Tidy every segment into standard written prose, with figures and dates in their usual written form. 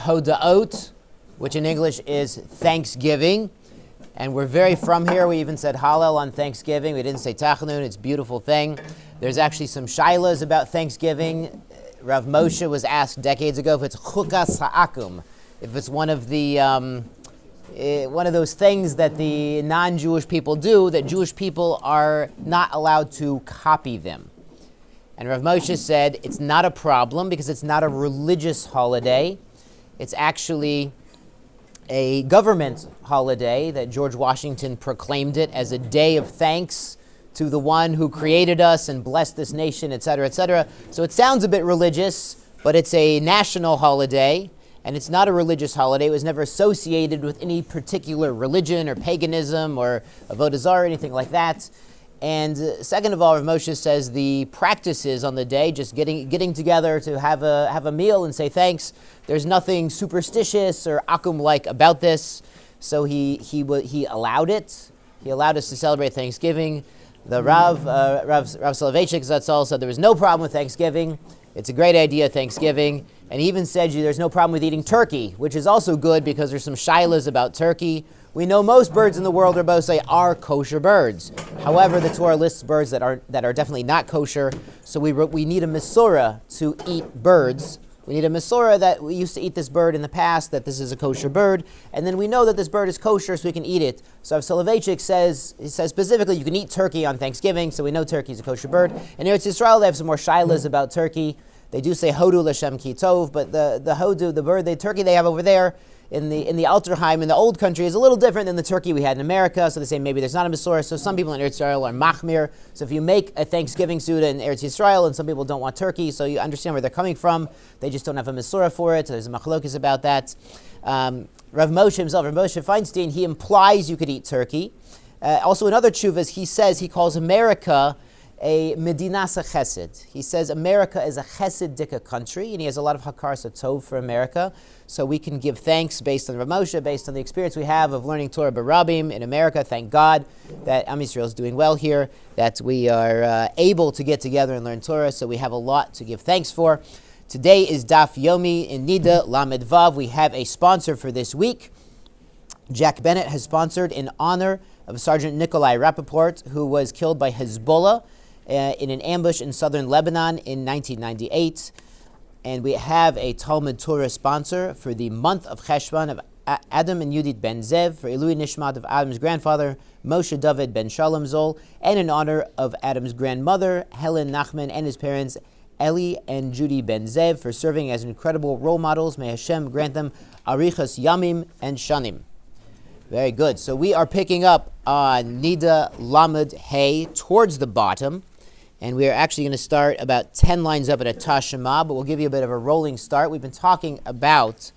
Hodaot, which in English is Thanksgiving. And we're very from here. We even said Hallel on Thanksgiving. We didn't say Tachanun. It's a beautiful thing. There's actually some shilas about Thanksgiving. Rav Moshe was asked decades ago if it's chukas ha'akum, if it's one of those things that the non-Jewish people do, that Jewish people are not allowed to copy them. And Rav Moshe said it's not a problem because it's not a religious holiday. It's actually a government holiday that George Washington proclaimed it as a day of thanks to the one who created us and blessed this nation, etc., etc. So it sounds a bit religious, but it's a national holiday, and it's not a religious holiday. It was never associated with any particular religion or paganism or avodah zarah or anything like that. And second of all, Rav Moshe says the practices on the day, just getting together to have a meal and say thanks, there's nothing superstitious or akum-like about this. So he allowed it. He allowed us to celebrate Thanksgiving. The Rav Soloveitchik Zatzal said there was no problem with Thanksgiving. It's a great idea, Thanksgiving. And he even said there's no problem with eating turkey, which is also good because there's some shilas about turkey. We know most birds in the world, Rabbi say, are kosher birds. However, the Torah lists birds that are definitely not kosher. So we need a mesorah to eat birds. We need a mesorah that we used to eat this bird in the past, that this is a kosher bird, and then we know that this bird is kosher, so we can eat it. So Rav Soloveitchik says specifically you can eat turkey on Thanksgiving, so we know turkey is a kosher bird. In Eretz Yisrael, they have some more shilas about turkey. They do say hodu l'shem ki tov, but the hodu, the bird, the turkey they have over there in the Alterheim, in the old country, is a little different than the turkey we had in America. So they say maybe there's not a mesorah. So some people in Eretz Yisrael are machmir. So if you make a Thanksgiving Suda in Eretz Yisrael, and some people don't want turkey, so you understand where they're coming from. They just don't have a mesorah for it. So there's a machlokes about that. Rav Moshe himself, Rav Moshe Feinstein, he implies you could eat turkey. Also in other tshuvas, he calls America a Medinas Chesed. He says America is a Chesed-dika country, and he has a lot of Hakaras Tov for America. So we can give thanks based on Rav Moshe, based on the experience we have of learning Torah Barabim in America. Thank God that Am Yisrael is doing well here, that we are able to get together and learn Torah, so we have a lot to give thanks for. Today is Daf Yomi in Niddah, Lamed Vav. We have a sponsor for this week. Jack Bennett has sponsored in honor of Sergeant Nikolai Rappaport, who was killed by Hezbollah in an ambush in southern Lebanon in 1998. And we have a Talmud Torah sponsor for the month of Cheshvan of Adam and Yudit ben Zev, for Ilui Nishmat of Adam's grandfather, Moshe David ben Shalom Zol, and in honor of Adam's grandmother, Helen Nachman, and his parents, Eli and Judy ben Zev, for serving as incredible role models. May Hashem grant them Arichas Yamim and Shanim. Very good. So we are picking up on Niddah Lamed Hey towards the bottom. And we are actually going to start about 10 lines up at a Tashema, but we'll give you a bit of a rolling start. We've been talking about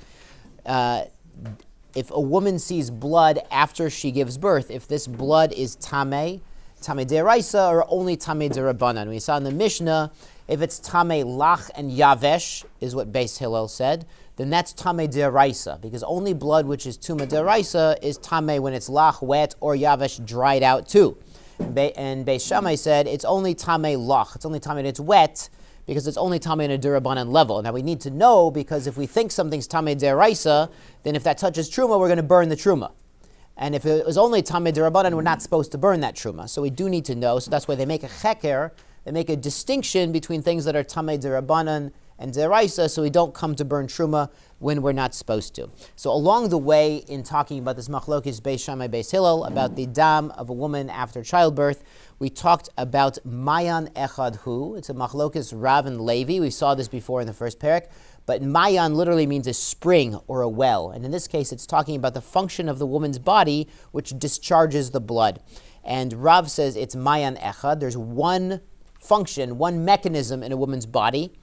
if a woman sees blood after she gives birth, if this blood is Tameh Deraisa, or only Tameh Derabanan. We saw in the Mishnah, if it's Tameh Lach and Yavesh, is what Beis Hillel said, then that's Tameh Deraisa, because only blood which is Tumah Deraisa is Tameh when it's Lach, wet, or Yavesh, dried out too. And Beis Shammai said it's only Tameh Lach, it's only Tameh and it's wet, because it's only Tameh in a Durabanan level. Now we need to know, because if we think something's Tameh Deraisa, then if that touches Truma, we're going to burn the Truma. And if it was only Tameh Durabanan, we're not supposed to burn that Truma. So we do need to know, so that's why they make a cheker, they make a distinction between things that are Tameh Durabanan and Deraisa, so we don't come to burn Truma when we're not supposed to. So along the way, in talking about this machlokes Beis Shammai Beis Hillel, about the dam of a woman after childbirth, we talked about Mayan Echad Hu. It's a machlokes Rav and Levi. We saw this before in the first parak. But Mayan literally means a spring or a well. And in this case, it's talking about the function of the woman's body, which discharges the blood. And Rav says it's Mayan Echad. There's one function, one mechanism in a woman's body.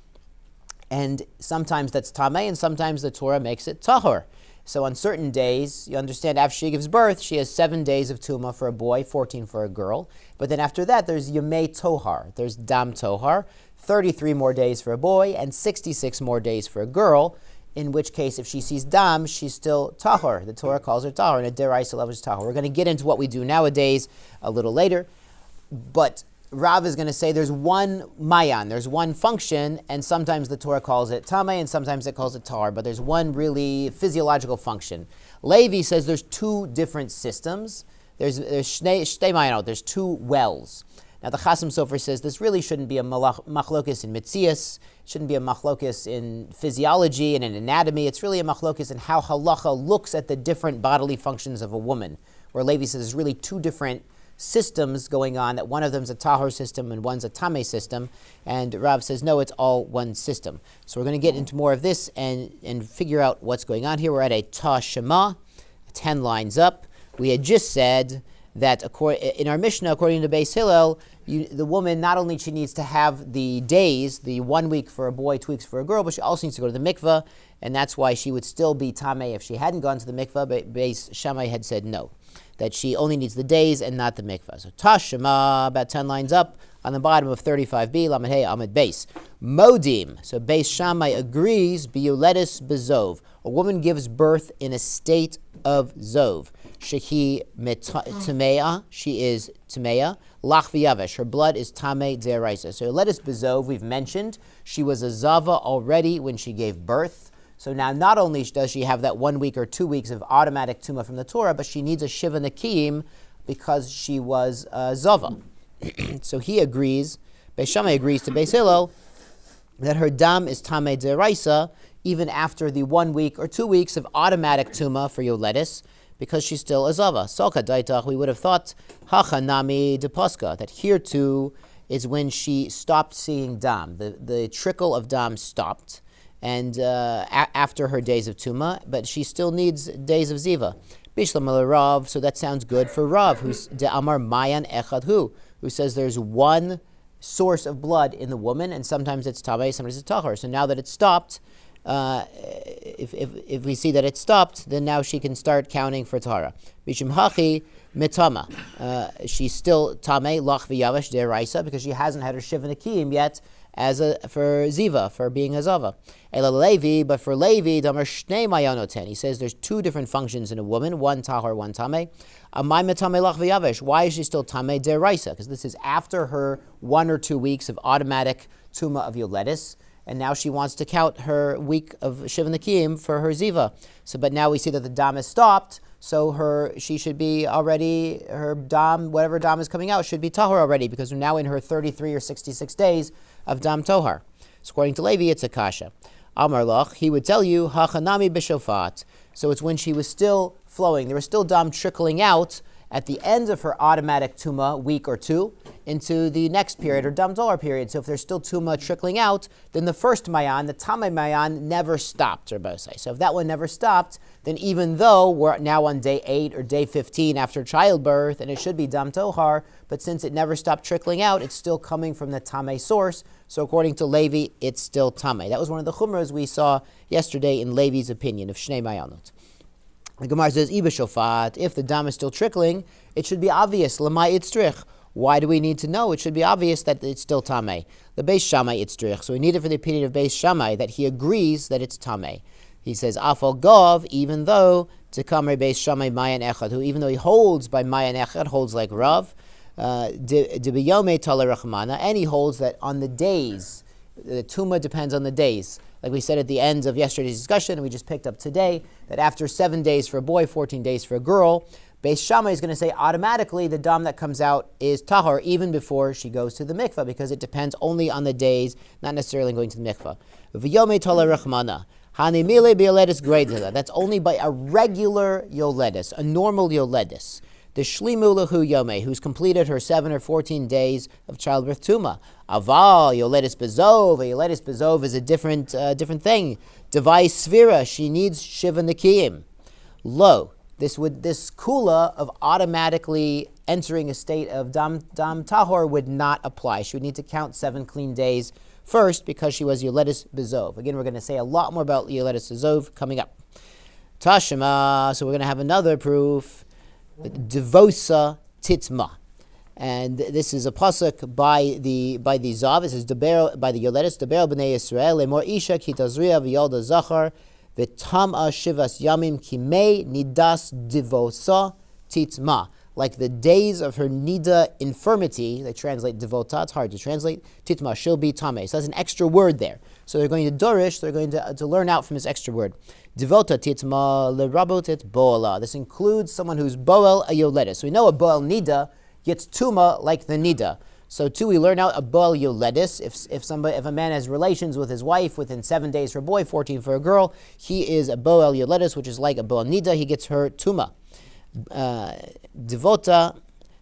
And sometimes that's Tameh, and sometimes the Torah makes it Tahor. So on certain days, you understand, after she gives birth, she has 7 days of Tumah for a boy, 14 for a girl. But then after that, there's Yemei Tohar. There's Dam Tohar, 33 more days for a boy, and 66 more days for a girl, in which case, if she sees Dam, she's still Tahor. The Torah calls her Tahor, and a Deraisa level is Tahor. We're going to get into what we do nowadays a little later. But Rav is going to say there's one mayan, there's one function, and sometimes the Torah calls it tameh, and sometimes it calls it tar, but there's one really physiological function. Levi says there's two different systems. There's shtei mayanot, there's two wells. Now the Chasam Sofer says this really shouldn't be a machlokis in mitzias, shouldn't be a machlokis in physiology and in anatomy. It's really a machlokis in how halacha looks at the different bodily functions of a woman, where Levi says there's really two different systems going on, that one of them is a tahor system and one's a tameh system, and Rav says no, it's all one system. So we're going to get into more of this and figure out what's going on here. We're at a ta shema, 10 lines up. We had just said that in our Mishnah, according to Beis Hillel, the woman, not only she needs to have the days, the 1 week for a boy, 2 weeks for a girl, but she also needs to go to the mikveh, and that's why she would still be tameh if she hadn't gone to the mikveh, but Beis Shammai had said no, that she only needs the days and not the mikveh. So Tashema, about 10 lines up, on the bottom of 35b, Lamed Hey, Amid Beis. Modim, so Beis Shammai agrees, Biyuletis Bezov. A woman gives birth in a state of Zov. Shehi Tameya, she is Tameya. Lach v'yavesh, her blood is Tameh D'Oraisa. So Yuletis Bezov, we've mentioned, she was a Zava already when she gave birth. So now not only does she have that 1 week or 2 weeks of automatic tumah from the Torah, but she needs a Shiva Nakim because she was Zava. So he agrees, Beis Shammai agrees to Beis Hillel, that her dam is Tameh D'Oraisa even after the 1 week or 2 weeks of automatic tumah for Yoletis, because she's still a Zava. Solka Daitach, we would have thought, Hacha Nami de Posca, that here too is when she stopped seeing dam. The trickle of dam stopped, and after her days of Tumah, but she still needs days of Ziva. Bishlam Rav, so that sounds good for Rav, who's de Amar Mayan Echad who says there's one source of blood in the woman, and sometimes it's Tameh, sometimes it's Tahor. So now that it's stopped, if we see that it stopped, then now she can start counting for Tahara. Bishim Hachi Mitama. She's still Tameh, Lach v'Yavesh D'Oraisa, because she hasn't had her Shiva Nakim yet, for Ziva, for being a Zava. Ela Levi, but for Levi, Damar Shnei Mayanoten. He says there's two different functions in a woman, one Tahor, one Tameh. Why is she still Tameh D'Oraisa? Because this is after her 1 or 2 weeks of automatic Tumah of Yoletis, and now she wants to count her week of Shiva Nakim for her Ziva. So, but now we see that the Dam is stopped, so she should be already, her Dam, whatever Dam is coming out, should be Tahor already, because we're now in her 33 or 66 days of Dam Tohar. So according to Levi, it's a kasha. Amar Lach, he would tell you, Hachanami b'shofat. So it's when she was still flowing. There was still Dam trickling out at the end of her automatic Tumah, week or two, into the next period, or Dam Tohar period. So if there's still Tumah trickling out, then the first Mayan, the Tameh Mayan, never stopped, Rabbi say. So if that one never stopped, then even though we're now on day 8 or day 15 after childbirth, and it should be Dam Tohar, but since it never stopped trickling out, it's still coming from the Tameh source. So according to Levi, it's still Tameh. That was one of the Chumras we saw yesterday in Levi's opinion of Shnei Mayanot. The Gemara says, Iba Shofat, if the dam is still trickling, it should be obvious, Lamai Itzrich. Why do we need to know? It should be obvious that it's still Tameh. The Beis Shammai Itzrich. So we need it for the opinion of Beis Shammai, that he agrees that it's Tameh. He says, Afal Gov, even though, Tekamre Beis Shammai Mayan Echad, who even though he holds by Mayan Echad, holds like Rav, Debiyome Tale Rachmana, and he holds that on the days, the Tumah depends on the days. Like we said at the end of yesterday's discussion, and we just picked up today, that after 7 days for a boy, 14 days for a girl, Beis Shammai is going to say automatically the dam that comes out is tahor even before she goes to the mikveh, because it depends only on the days, not necessarily going to the mikveh. V'yomei tala rachmana. Hanimile bioledis greidela. That's only by a regular yoledis, a normal yoledis. The shlimu lahu yomei, who's completed her 7 or 14 days of childbirth tumah. Aval yoledis bezov. A yoledis bezov is a different thing. Devai svira. She needs shiva nikiyim. Lo. This kula of automatically entering a state of dam tahor would not apply. She would need to count 7 clean days first because she was yoledis bezov. Again, we're going to say a lot more about yoledis bezov coming up. Tashema. So we're going to have another proof. Devosa titma, and this is a pasuk by the Zav. It says by the Yoledis Deber b'nei Yisrael lemor isha ki tazria v'yolda zachar v'tam'a shivas yamim kimei nidas devosa titma. like the days of her Niddah infirmity. They translate devota, it's hard to translate. Titma, she'll be tameh. So that's an extra word there. So they're going to dorish, they're going to learn out from this extra word. Devota titma lerabot et boala. This includes someone who's boel a yoledes. So we know a boel Niddah gets tuma like the Niddah. So too, we learn out a boel yoledis. If a man has relations with his wife within 7 days for a boy, 14 for a girl, he is a boel yoledis, which is like a boel nida. He gets her tuma. Devota.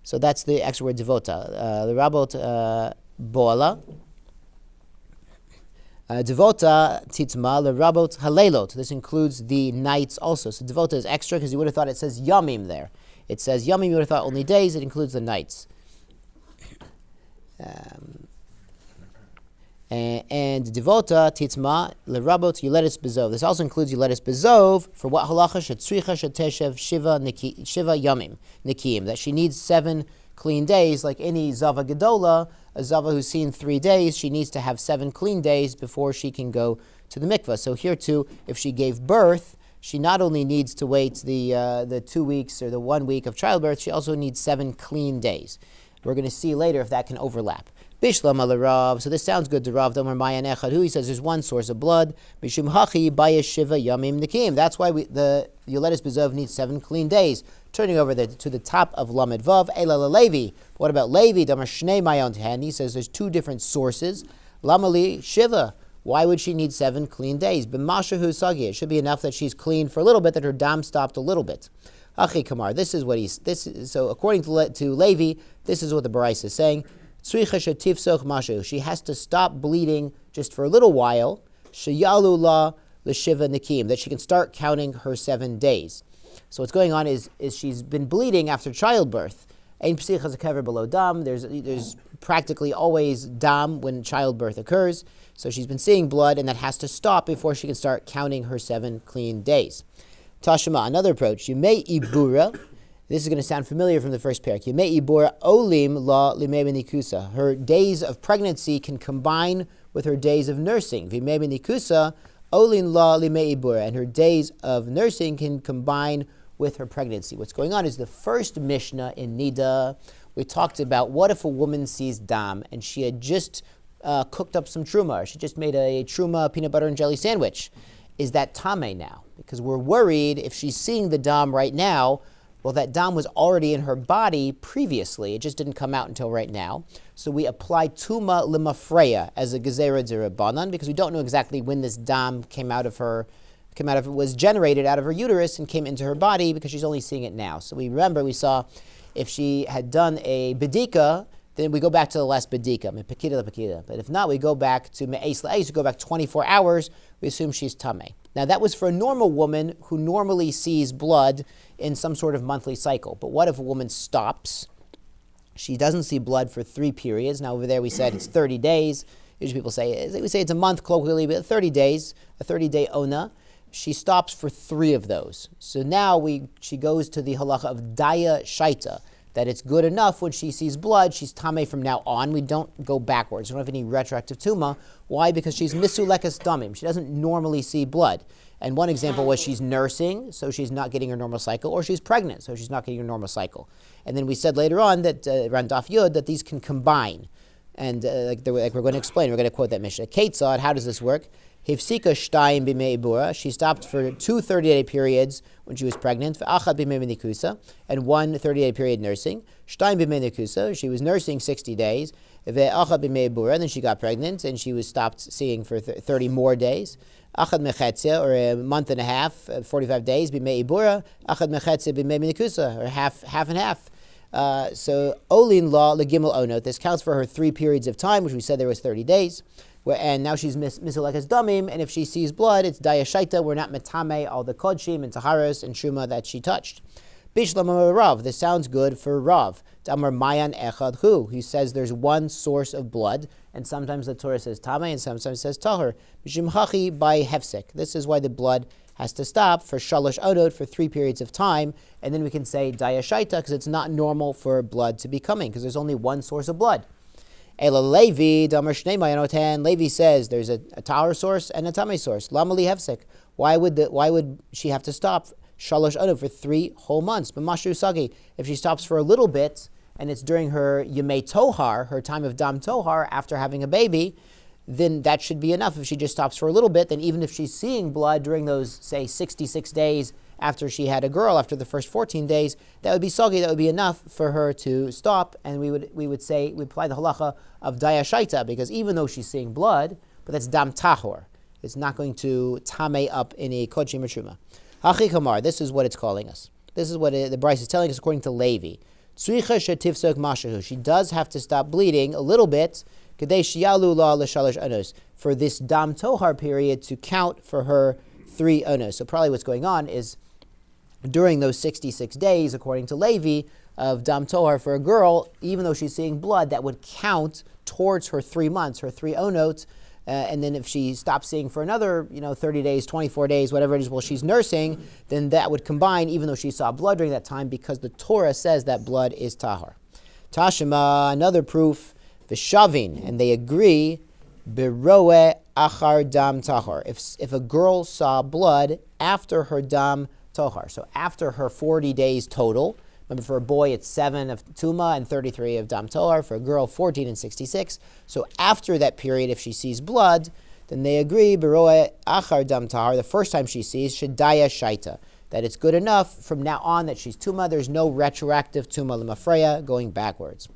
So that's the extra word devota. The rabot boala. Devota titma lerabot halelot. This includes the nights also. So devota is extra because you would have thought it says yamim there. It says yamim. You would have thought only days. It includes the nights. And devota titma lerabot yuledis bezov. This also includes yuledis bezov for what halacha shetzricha sheteshev shiva yamim nikiim, that she needs 7 clean days, like any zava gedola, a zava who's seen 3 days, she needs to have 7 clean days before she can go to the mikvah. So here too, if she gave birth, she not only needs to wait the 2 weeks or the 1 week of childbirth, she also needs 7 clean days. We're going to see later if that can overlap. Bishlam ala Rav. So this sounds good to Rav. Domer Mayan Echad. He says there's one source of blood. Mishum hachi bayes shiva yamim nikim. That's why the Yoledis Bezov needs 7 clean days. Turning over to the top of Lamed Vav. Eila Levi. What about Levi? Domer Shnei Mayon Ten. He says there's 2 different sources. Lamali Shiva. Why would she need 7 clean days? B'mashahu sagi. It should be enough that she's clean for a little bit, that her dam stopped a little bit. Achi Kamar. This is what so according to Levi, this is what the Barais is saying. She has to stop bleeding just for a little while. Sheyalu la l'shiva nikim, that she can start counting her 7 days. So what's going on is she's been bleeding after childbirth. Ein psich has a cover below dam. There's practically always dam when childbirth occurs. So she's been seeing blood, and that has to stop before she can start counting her 7 clean days. Tashma, another approach. Yimei ibura. This is going to sound familiar from the first parak. Yimei ibura olim la limei benikusa. Her days of pregnancy can combine with her days of nursing. Vimei benikusa olim la limei ibura. And her days of nursing can combine with her pregnancy. What's going on is the first Mishnah in Niddah, we talked about what if a woman sees dam and she had just cooked up some truma, or she just made a truma peanut butter and jelly sandwich. Is that tameh now? Because we're worried if she's seeing the dam right now, well, that dam was already in her body previously. It just didn't come out until right now. So we apply tuma limafreya as a gezerah d'Rabbanan because we don't know exactly when this dam was generated out of her uterus and came into her body because she's only seeing it now. So we saw if she had done a bedika, then we go back to the last bedika, mepekida lepekida. But if not, we go back to me'es la'es, we go back 24 hours, we assume she's tameh. Now that was for a normal woman who normally sees blood in some sort of monthly cycle. But what if a woman stops? She doesn't see blood for 3 periods. Now over there we said it's 30 days. Usually people say it's a month colloquially, but 30 days, a 30-day ona. She stops for 3 of those. So now she goes to the halacha of daya shaita, that it's good enough when she sees blood, she's tameh from now on. We don't go backwards. We don't have any retroactive tuma. Why? Because she's misulekas damim. She doesn't normally see blood. And one example was she's nursing, so she's not getting her normal cycle, or she's pregnant, so she's not getting her normal cycle. And then we said later on that, around Daf Yud, that these can combine. And like we're going to explain, we're going to quote that Mishnah. Ketzad, how does this work? Hifsika shtayim b'mei ibura. She stopped for 2 30-day periods when she was pregnant. V'achad b'mei nikusa, and 1 30-day period nursing. Shtayim b'mei nikusa. She was nursing 60 days. V'achad b'mei ibura, and then she got pregnant and she was stopped seeing for 30 more days. Achad mechetzia, or a month and a half, 45 days. B'mei ibura. Achad mechetzia b'mei nikusa, or half and half. So olin law legimel onot. This counts for her 3 periods of time, which we said there was 30 days. And now she's misulekas damim, and if she sees blood, it's daya shaita. We're not metame all the kodshim and taharos and shuma that she touched. Bishlam Rav. This sounds good for Rav. Damar mayan echad hu. He says there's one source of blood, and sometimes the Torah says tame, and sometimes it says tahar. Bishim hachi by hefsek. This is why the blood has to stop for shalosh odot for 3 periods of time, and then we can say daya shaita because it's not normal for blood to be coming because there's only one source of blood. Levi says there's a tahar source and a tameh source. Lamali hefsek. Why would she have to stop shalosh anu, for 3 whole months. But mashu sagi, if she stops for a little bit, and it's during her yemei tohar, her time of dam tohar, after having a baby, then that should be enough. If she just stops for a little bit, then even if she's seeing blood during those, say, 66 days after she had a girl, after the first 14 days, that would be sagi, that would be enough for her to stop, and we would say, we apply the halacha of dayashaita, because even though she's seeing blood, but that's dam tahor. It's not going to tame up in a kodshim or truma. Hachi kamar, this is what it's calling us. This is what the Bryce is telling us according to Levi. Tzricha shetifsok mashahu. She does have to stop bleeding a little bit, kadei shiyalu la l'shalosh anos, for this dam tohar period to count for her 3 onos. So probably what's going on is during those 66 days, according to Levi, of dam tohar for a girl, even though she's seeing blood, that would count towards her 3 months, her 3 onots. And then if she stops seeing for another, 30 days, 24 days, whatever it is, while she's nursing, then that would combine, even though she saw blood during that time, because the Torah says that blood is tahar. Tashima, another proof, v'shavin, and they agree, beroe achar dam tahar. If a girl saw blood after her dam tahar, so after her 40 days total. Remember, for a boy, it's 7 of Tuma and 33 of Dam Tohar. For a girl, 14 and 66. So after that period, if she sees blood, then they agree, Beroe Achar Dam Tahar, the first time she sees, Shedaya Shaita, that it's good enough from now on that she's Tuma. There's no retroactive Tuma L'mafreya going backwards.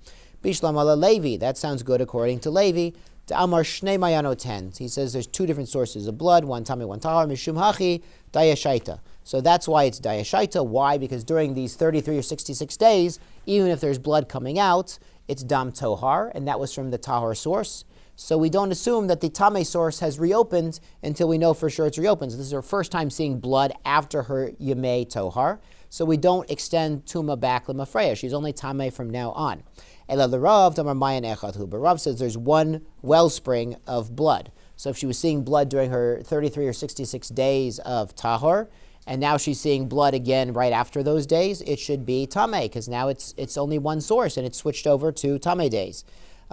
Bishlam ala Levi, that sounds good according to Levi. Amar Shnei Mayanot. He says there's 2 different sources of blood, one Tame, one Tahar, Mishum Hachi, Daya Shaita. So that's why it's dayashaita. Why? Because during these 33 or 66 days, even if there's blood coming out, it's dam tohar, and that was from the tahar source. So we don't assume that the tame source has reopened until we know for sure it's reopened. So this is her first time seeing blood after her yemei tohar. So we don't extend tuma back l'mafreya. She's only tame from now on. Ela l'rav damar mayan echad hu. But Rav says there's one wellspring of blood. So if she was seeing blood during her 33 or 66 days of tahar, and now she's seeing blood again right after those days, it should be Tameh, because now it's only one source, and it's switched over to Tameh days.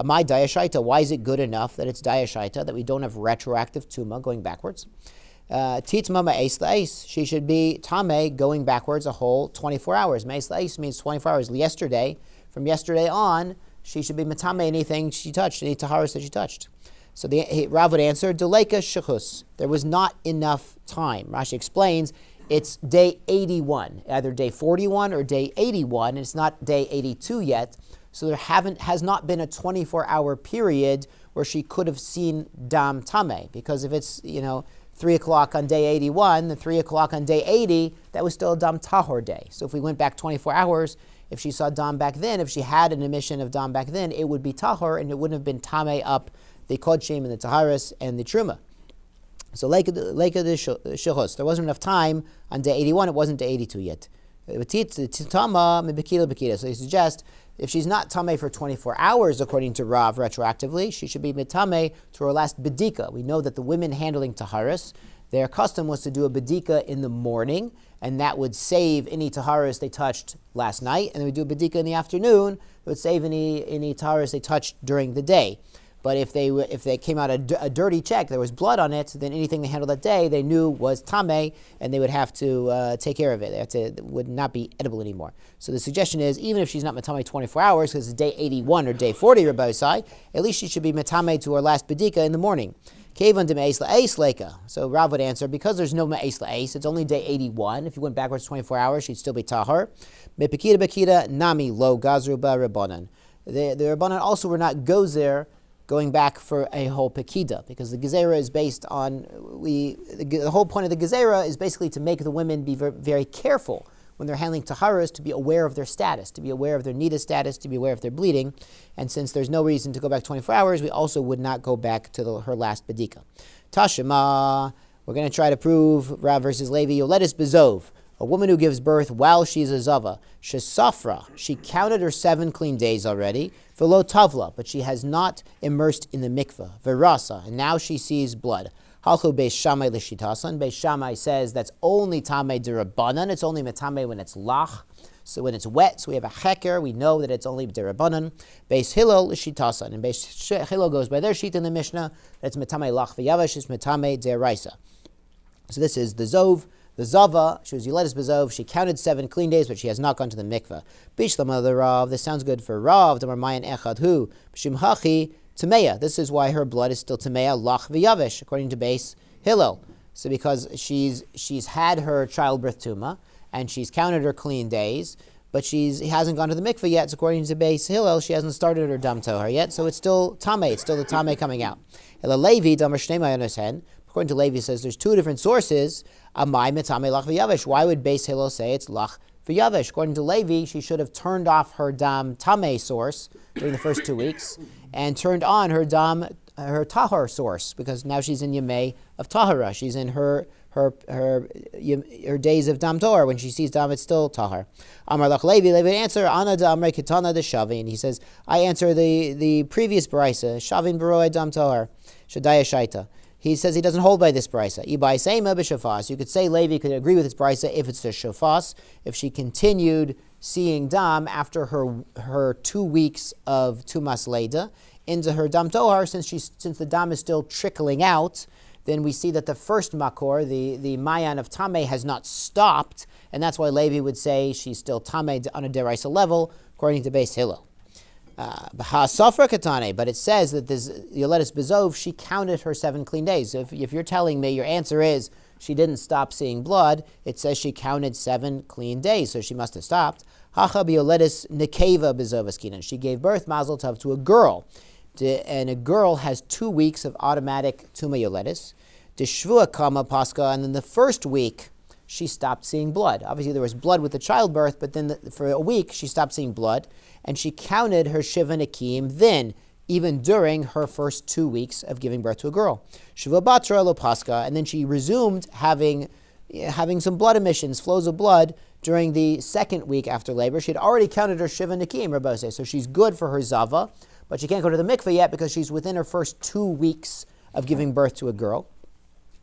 My Dayashaita, why is it good enough that it's Dayashaita, that we don't have retroactive Tuma going backwards? Titma Ma'es La'es, she should be Tameh going backwards a whole 24 hours. Ma'es La'es means 24 hours. Yesterday, from yesterday on, she should be Matameh anything she touched, any Taharis that she touched. So Rav would answer, Deleka Shechus, there was not enough time. Rashi explains, it's day 81, either day 41 or day 81, and it's not day 82 yet. So there has not been a 24-hour period where she could have seen dam tameh, because if it's 3 o'clock on day 81, the 3 o'clock on day 80, that was still a dam tahor day. So if we went back 24 hours, if she saw dam back then, if she had an emission of dam back then, it would be tahor, and it wouldn't have been tameh up the kodshim and the taharis and the truma. So like the shechus, there wasn't enough time on day 81, it wasn't day 82 yet. So he suggests, if she's not tameh for 24 hours, according to Rav, retroactively, she should be mitameh to her last bedika. We know that the women handling taharis, their custom was to do a bedika in the morning, and that would save any taharis they touched last night, and then we do a bedika in the afternoon, it would save any taharis they touched during the day. But if they came out a dirty check, there was blood on it, then anything they handled that day they knew was tameh, and they would have to take care of it. It would not be edible anymore. So the suggestion is, even if she's not metameh 24 hours, because it's day 81 or day 40, Rabbi Sai, at least she should be metameh to her last bedika in the morning. Kevan de me'es la'es leka. So Rav would answer, because there's no me'es la'es, it's only day 81. If you went backwards 24 hours, she'd still be tahar. Mepekida bekida nami lo gazru ba rabbanan. The rabbanan also were not gozer going back for a whole pekida, because the gezerah is based on, the whole point of the gezerah is basically to make the women be very, very careful when they're handling taharas, to be aware of their status, to be aware of their niddah status, to be aware of their bleeding. And since there's no reason to go back 24 hours, we also would not go back to her last bedika. Tashima, we're going to try to prove Rav versus Levi, Yoletis bezov, a woman who gives birth while she's a zava, shesafra, she counted her 7 clean days already, velo tavla, but she has not immersed in the mikveh, verasa, and now she sees blood. Halchu Beis Shammai l'shitasan. Beis Shammai says that's only tamei derabanan. It's only metamei when it's lach, so when it's wet. So we have a heker. We know that it's only derabanan. Beis Hillel l'shitasan, and Beis Hillel goes by their sheet in the Mishnah. That's metamei lach v'yavash. It's metamei deraisa. So this is the zov, The Zava, she was Yoledes Bezov, she counted 7 clean days, but she has not gone to the mikveh. Bishlam the Rav, this sounds good for Rav, Damar Mayan Echad Hu, B'Shim Hachi, Tameya. This is why her blood is still Tameya, Lach V'Yavish, according to Beis Hillel. So because she's had her childbirth Tuma, and she's counted her clean days, but she hasn't gone to the mikveh yet. So according to Beis Hillel, she hasn't started her Dam Tohar yet, so it's still Tameh, it's still the Tameh coming out. Ela Levi, Damar Shnei Mayanos. According to Levi, says there's 2 different sources. Amai metame lach v'yavesh. Why would Beis Hillel say it's lach v'yavesh? According to Levi, she should have turned off her dam tameh source during the first 2 weeks and turned on her tahar source, because now she's in yemei of tahara. She's in her days of dam tohar. When she sees dam, it's still tahar. Amar lach Levi. Levi would answer ana da amrei kitana de shavin. He says, I answer the previous brisa shavin baroy dam tohar shadaya shaita. He says he doesn't hold by this brisa. You could say Levi could agree with this brisa if it's a shofas, if she continued seeing dam after her 2 weeks of tumas leida into her dam tohar, since the dam is still trickling out, then we see that the first makor, the mayan of tameh, has not stopped, and that's why Levi would say she's still tameh on a deraisa level, according to Beis Hillel. But it says that this Yoledes Bezov, she counted her 7 clean days. So if you're telling me your answer is she didn't stop seeing blood, it says she counted 7 clean days, so she must have stopped. Hacha Yoledes Nekeva Bezov Askinan. She gave birth, Mazel Tov, to a girl, and a girl has 2 weeks of automatic Tuma Yoledes. The Shvua Kama Pascha, and then the first week she stopped seeing blood. Obviously there was blood with the childbirth, but then for a week she stopped seeing blood, and she counted her Shiva Nakim then, even during her first 2 weeks of giving birth to a girl. Shiva Batra Lo Pascha, and then she resumed having some blood emissions, flows of blood, during the second week after labor. She had already counted her Shiva Nakim, Rabbi says, so she's good for her Zava, but she can't go to the mikveh yet because she's within her first 2 weeks of giving birth to a girl.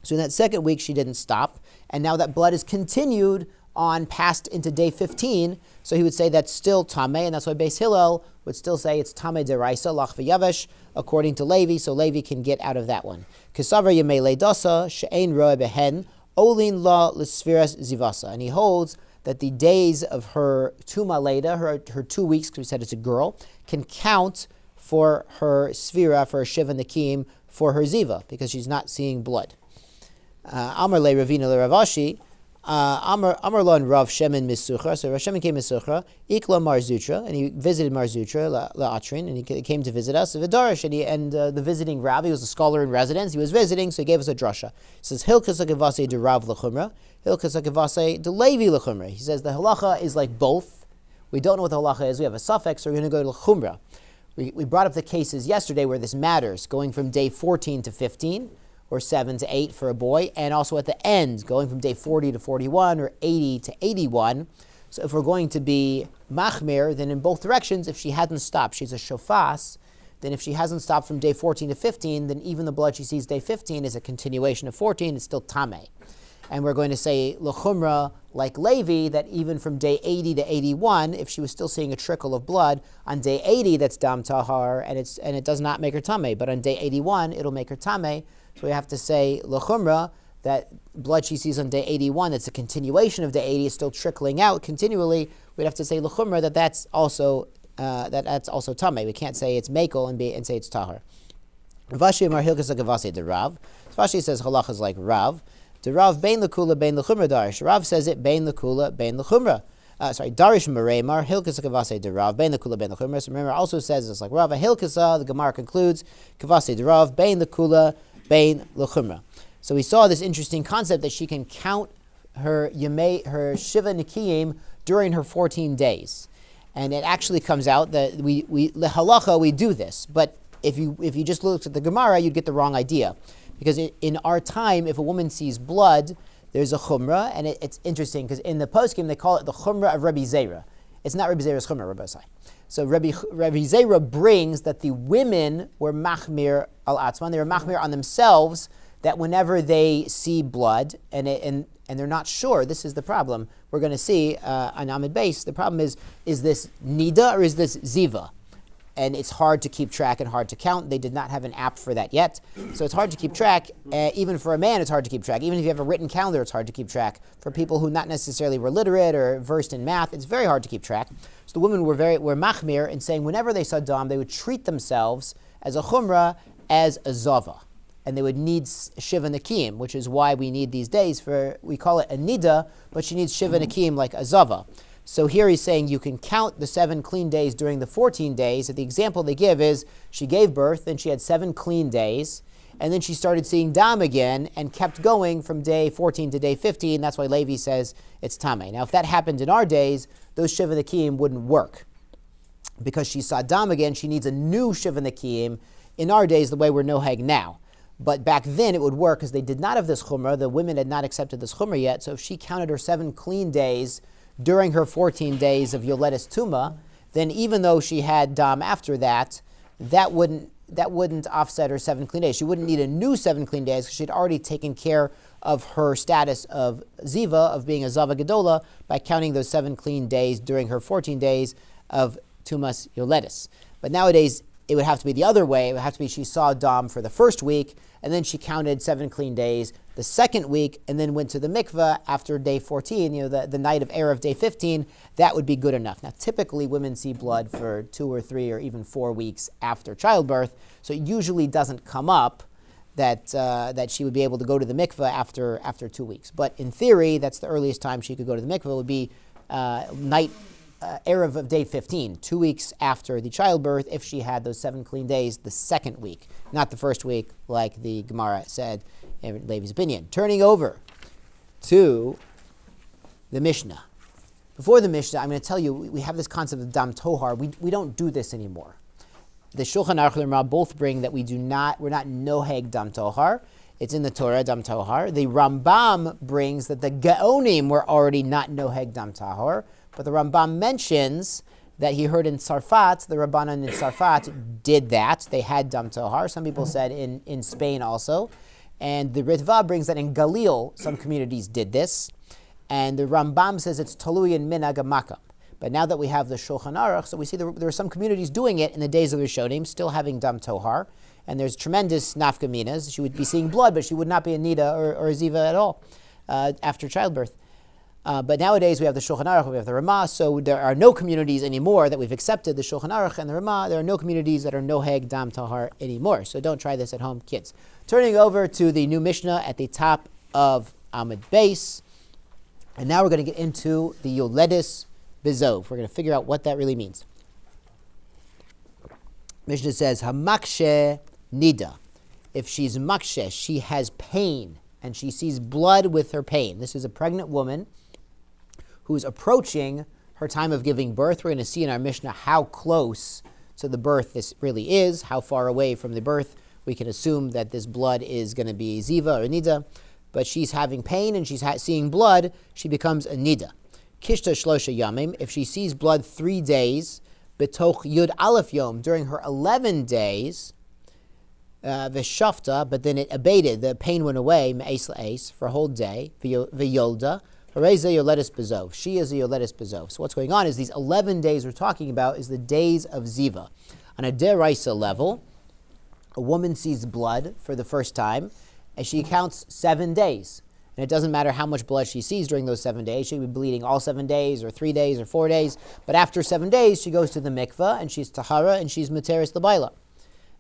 So in that second week, she didn't stop, and now that blood is continued on past into day 15, so he would say that's still Tameh, and that's why Beis Hillel would still say it's Tameh deraisa, lach v'yavesh, according to Levi, so Levi can get out of that one. Kesavra yemei leidasa, she'ein roe behen, olin la l'sfiras zivasa, and he holds that the days of her Tuma Leda, her 2 weeks, because we said it's a girl, can count for her Sfira, for her Shiva Nakim, for her Ziva, because she's not seeing blood. Amar le Ravina le Ravashi, Amar lo and Rav Shemin Misuchra. So Rav Shemin came Misuchra, Ikla Mar Zutra, and he visited Mar Zutra la Atrin, and he came to visit us. Vidarish, and the visiting Rabbi, he was a scholar in residence. He was visiting, so he gave us a drasha. He says Hilkas Akivase de Rav lechumra, Hilkas Akivase de Levi lechumra. He says the halacha is like both. We don't know what the halacha is. We have a suffix, so we're going to go to lechumra. We brought up the cases yesterday where this matters, going from day 14 to 15. Or 7 to 8 for a boy, and also at the end, going from day 40 to 41, or 80 to 81. So if we're going to be machmir, then in both directions, if she hadn't stopped, she's a shofas, then if she hasn't stopped from day 14 to 15, then even the blood she sees day 15 is a continuation of 14, it's still tameh. And we're going to say l'chumra, like Levi, that even from day 80 to 81, if she was still seeing a trickle of blood, on day 80 that's dam tahar, and it does not make her tameh, but on day 81 it'll make her tameh. So we have to say l'chumra, that blood she sees on day 81, that's a continuation of day 80, is still trickling out continually. We'd have to say l'chumra, that's also tameh. We can't say it's mekel and say it's tahar. Ravashi Amar Hilkas Agavase de Rav. Ravashi says halacha is like Rav. De Rav bein l'kula bein l'chumra darish. Rav says it bein l'kula bein l'chumra. Darish Maremar, Hilkasa Kavase de Rav, Bein the Kula Bein the Chumra. So remember, also says it's like Rav, Hilkasa, the Gemara concludes, Kavase de Rav, Bein the Kula, Bein the Chumra. So we saw this interesting concept that she can count her Shiva Nikiyim during her 14 days. And it actually comes out that we halacha, we do this. But if you just looked at the Gemara, you'd get the wrong idea. Because in our time, if a woman sees blood, there's a chumrah, and it's interesting because in the poskim they call it the chumrah of Rabbi Zera. It's not Rabbi Zera's chumrah, Rabbi Sai. So Rabbi Zera brings that the women were machmir al atzman. They were machmir on themselves, that whenever they see blood and they're not sure, this is the problem. We're going to see on Amid Beis. The problem is this Niddah or is this Ziva? and it's hard to keep track and hard to count. They did not have an app for that yet. So it's hard to keep track. Even for a man, it's hard to keep track. Even if you have a written calendar, it's hard to keep track. For people who not necessarily were literate or versed in math, it's very hard to keep track. So the women were machmir in saying whenever they saw dam, they would treat themselves as a chumrah, as a zava. And they would need shiva nakim, which is why we need these days we call it a niddah, but she needs shiva nakim like a zava. So here he's saying you can count the 7 clean days during the 14 days. The example they give is she gave birth, then she had 7 clean days, and then she started seeing dam again and kept going from day 14 to day 15. That's why Levi says it's tameh. Now, if that happened in our days, those shiva nakim wouldn't work. Because she saw dam again, she needs a new shiva nakim in our days the way we're noheg now. But back then it would work because they did not have this chumrah. The women had not accepted this chumrah yet. So if she counted her 7 clean days during her 14 days of Yoledes Tuma, then even though she had dam after that, that wouldn't offset her 7 clean days. She wouldn't need a new 7 clean days because she'd already taken care of her status of ziva, of being a zava gedola, by counting those 7 clean days during her 14 days of Tumas Yoledes. But nowadays, it would have to be the other way. It would have to be she saw dam for the first week, and then she counted 7 clean days the second week, and then went to the mikveh after day 14, the night of Erev day 15. That would be good enough. Now, typically, women see blood for 2 or 3 or even 4 weeks after childbirth, so it usually doesn't come up that she would be able to go to the mikveh after 2 weeks. But in theory, that's the earliest time she could go to the mikveh. It would be Erev of day 15, 2 weeks after the childbirth, if she had those 7 clean days the second week, not the first week, like the Gemara said in Levi's opinion. Turning over to the Mishnah. Before the Mishnah, I'm going to tell you, we have this concept of dam tohar. We don't do this anymore. The Shulchan Aruch and the Rama both bring that we're not noheg dam tohar. It's in the Torah, dam tohar. The Rambam brings that the Gaonim were already not noheg dam tohar. But the Rambam mentions that he heard in Sarfat, the Rabbanan in Sarfat did that. They had dam tohar. Some people said in Spain also. And the Ritva brings that in Galil, some communities did this. And the Rambam says it's talui in minhag makam. But now that we have the Shulchan Aruch, so we see there are some communities doing it in the days of Rishonim, still having dam tohar. And there's tremendous nafkaminas. She would be seeing blood, but she would not be a Niddah or a Ziva at all after childbirth. But nowadays we have the Shulchan Aruch, we have the Ramah, so there are no communities anymore that we've accepted the Shulchan Aruch and the Ramah. There are no communities that are noheg dam tohar anymore. So don't try this at home, kids. Turning over to the new Mishnah at the top of Amud Beis. And now we're going to get into the Yoledes Bezov. We're going to figure out what that really means. Mishnah says, Hamakshe Niddah. If she's makshe, she has pain, and she sees blood with her pain. This is a pregnant woman who's approaching her time of giving birth. We're going to see in our Mishnah how close to the birth this really is, how far away from the birth we can assume that this blood is going to be ziva or niddah. But she's having pain and she's seeing blood, she becomes a niddah. Kishta shlosha yamim, if she sees blood 3 days, betoch yud aleph yom, during her 11 days, v'shafta, but then it abated, the pain went away, me'es la'es, for a whole day, v'yolda, hareze yoledes bezov, she is a yoledes bezov. So what's going on is these 11 days we're talking about is the days of ziva. On a deraisa level, a woman sees blood for the first time, and she counts 7 days. And it doesn't matter how much blood she sees during those 7 days. She could be bleeding all 7 days, or 3 days, or 4 days. But after 7 days, she goes to the mikveh, and she's tahara, and she's materis l'bayla.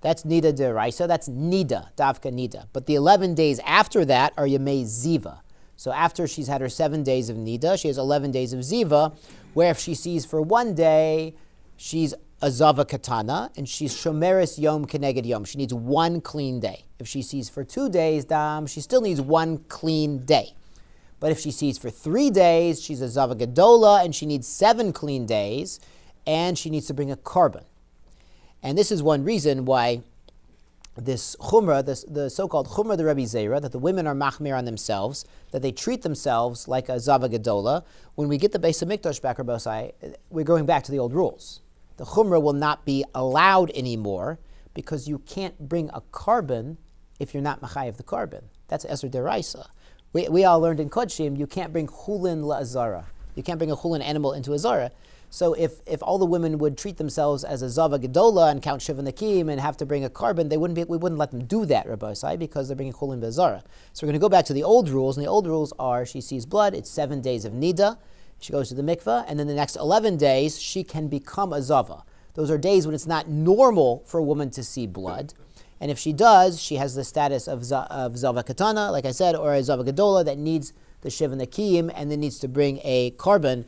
That's niddah deraisa. That's niddah, davka niddah. But the 11 days after that are yemei ziva. So after she's had her 7 days of niddah, she has 11 days of ziva, where if she sees for 1 day, she's a zava katana, and she's shomeris yom keneged yom. She needs 1 clean day. If she sees for 2 days dam, she still needs 1 clean day. But if she sees for 3 days, she's a zava gedola, and she needs 7 clean days, and she needs to bring a korban. And this is one reason why this chumrah, the so-called chumrah the Rabbi Zera, that the women are machmir on themselves, that they treat themselves like a zava gedola. When we get the Beis HaMikdash back, Rabbosai, we're going back to the old rules. The chumrah will not be allowed anymore because you can't bring a korban if you're not machayev the korban. That's Eser Deraisa. We all learned in Kodshim, you can't bring chulin la'azara. You can't bring a chulin animal into a zara. So if all the women would treat themselves as a zava gedola and count shiva nakim and have to bring a carbon, we wouldn't let them do that, Rabbi Osai, because they're bringing chulin bezara. So we're going to go back to the old rules, and the old rules are she sees blood, it's 7 days of niddah, she goes to the mikveh, and then the next 11 days she can become a zava. Those are days when it's not normal for a woman to see blood. And if she does, she has the status of zava katana, like I said, or a zava gedola that needs the shiva nakim and then needs to bring a carbon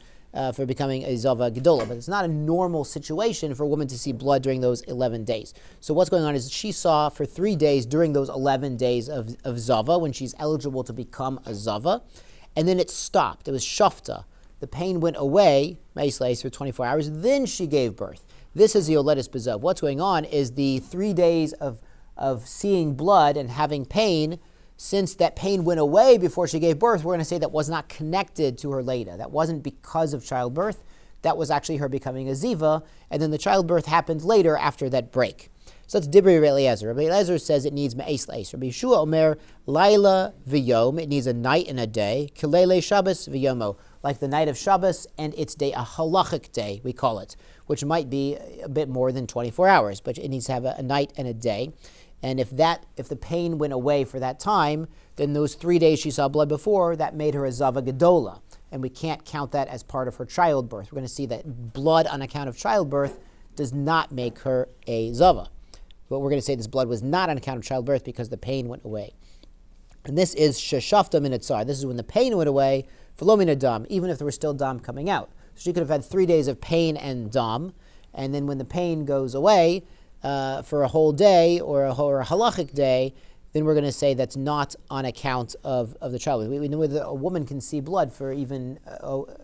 for becoming a zava gedola. But it's not a normal situation for a woman to see blood during those 11 days. So what's going on is she saw for 3 days during those 11 days of zava, when she's eligible to become a zava, and then it stopped. It was shafta. The pain went away, meisleis, for 24 hours. Then she gave birth. This is the yoledes bezav. What's going on is the 3 days of seeing blood and having pain. Since that pain went away before she gave birth, we're going to say that was not connected to her Leda. That wasn't because of childbirth. That was actually her becoming a ziva, and then the childbirth happened later after that break. So that's Dibri Rabbi Eliezer. Rabbi Eliezer says it needs me'es leis. Rabbi Yeshua Omer laila v'yom. It needs a night and a day. Kilele Shabbos v'yomo, like the night of Shabbos and its day, a halachic day we call it, which might be a bit more than 24 hours, but it needs to have a night and a day. And if the pain went away for that time, then those 3 days she saw blood before, that made her a zava gedola. And we can't count that as part of her childbirth. We're going to see that blood on account of childbirth does not make her a zava. But we're going to say this blood was not on account of childbirth because the pain went away. And this is sheshafta min atzar. This is when the pain went away, v'lo min dam, even if there was still dam coming out. So she could have had 3 days of pain and dam, and then when the pain goes away, for a whole day or a halachic day, then we're going to say that's not on account of the child. We know that a woman can see blood for even,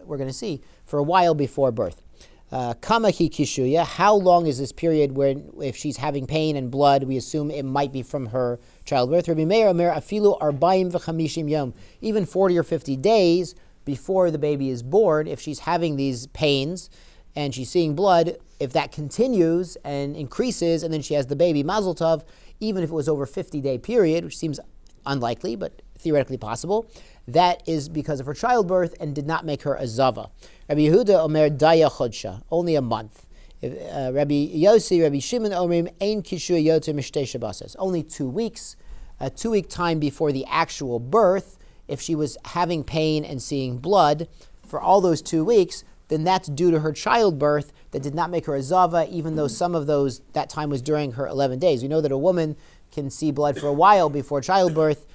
we're going to see, for a while before birth. Kama hi kishuya, how long is this period where if she's having pain and blood, we assume it might be from her childbirth? Rabbi Meir Omer afilu arbaim v'chamishim yom, even 40 or 50 days before the baby is born, if she's having these pains and she's seeing blood, if that continues and increases, and then she has the baby, mazel tov, even if it was over a 50-day period, which seems unlikely, but theoretically possible, that is because of her childbirth and did not make her a zava. Rabbi Yehuda Omer daya chodsha, only a month. Rabbi Yossi, Rabbi Shimon Omrim, ein kishu yoter mishtei shabbos, only 2 weeks, a 2-week time before the actual birth. If she was having pain and seeing blood for all those 2 weeks, then that's due to her childbirth that did not make her a zava, even though some of that time was during her 11 days. We know that a woman can see blood for a while before childbirth.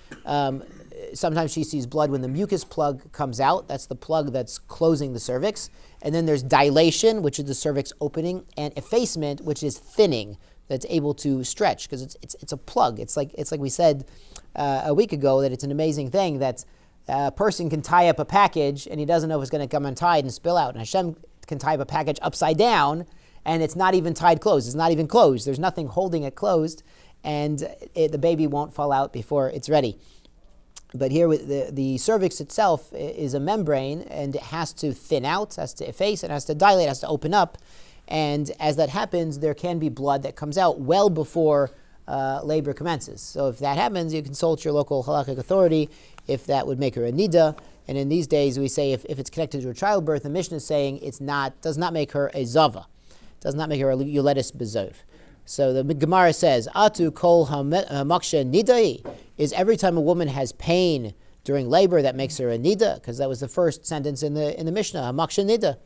Sometimes she sees blood when the mucus plug comes out. That's the plug that's closing the cervix. And then there's dilation, which is the cervix opening, and effacement, which is thinning, that's able to stretch, because it's a plug. It's like we said a week ago, that it's an amazing thing that a person can tie up a package and he doesn't know if it's going to come untied and spill out. And Hashem can tie up a package upside down and it's not even tied closed. It's not even closed. There's nothing holding it closed, and the baby won't fall out before it's ready. But here with the cervix itself is a membrane, and it has to thin out, has to efface, it has to dilate, it has to open up. And as that happens, there can be blood that comes out well before labor commences. So if that happens, you consult your local halakhic authority if that would make her a niddah. And in these days, we say if it's connected to a childbirth, the Mishnah is saying does not make her a zava, does not make her a yoledes bezov. So the Gemara says, Atu kol hamaksha nidai, is every time a woman has pain during labor that makes her a niddah, because that was the first sentence in the Mishnah, hamaksha niddah.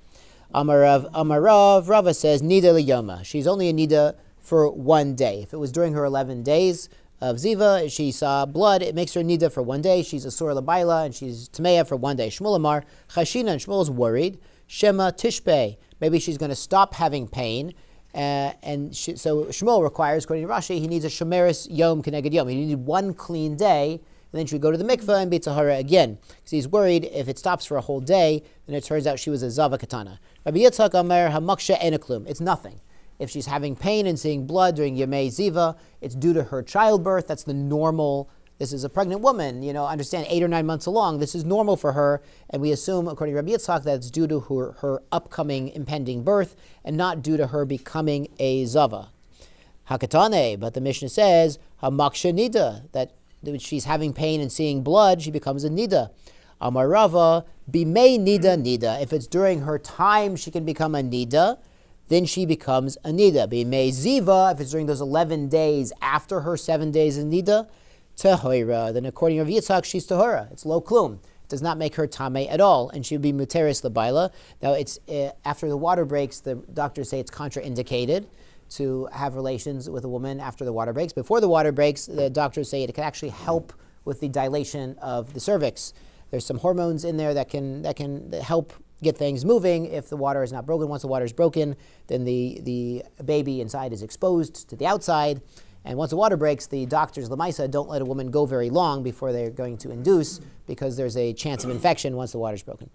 Amarav Rava says niddah liyoma. She's only a niddah for 1 day. If it was during her 11 days of ziva, she saw blood, it makes her niddah for 1 day. She's a surah labaila, and she's tameya for 1 day. Shmuel Amar chashina, and Shmuel's worried. Shema tishpei, maybe she's going to stop having pain. So Shmuel requires, according to Rashi, he needs a shemeris yom keneged yom. He needed 1 clean day, and then she would go to the mikveh and be tahara again. Because he's worried if it stops for a whole day, then it turns out she was a zava katana. Rabbi Yitzchak Amar hamaksha enaklum. It's nothing. If she's having pain and seeing blood during Yemei Ziva, it's due to her childbirth. That's the normal. This is a pregnant woman, understand 8 or 9 months along. This is normal for her, and we assume, according to Rabbi Yitzchak, that it's due to her upcoming impending birth and not due to her becoming a zava. Hakatane, but the Mishnah says, hamaksha niddah, that she's having pain and seeing blood, she becomes a niddah. Amar Rava, Bimei niddah. If it's during her time, she can become a niddah. Then she becomes a niddah. Bimei ziva. If it's during those 11 days after her 7 days in niddah, tahora. Then according to Rav Yitzchak, she's tahora. It's lo klum. It does not make her tamei at all, and she would be muteris lebaila. Now, it's after the water breaks. The doctors say it's contraindicated to have relations with a woman after the water breaks. Before the water breaks, the doctors say it can actually help with the dilation of the cervix. There's some hormones in there that can help get things moving if the water is not broken. Once the water is broken, then the baby inside is exposed to the outside. And once the water breaks, the doctors, Lamaisa, don't let a woman go very long before they're going to induce, because there's a chance of infection once the water's broken.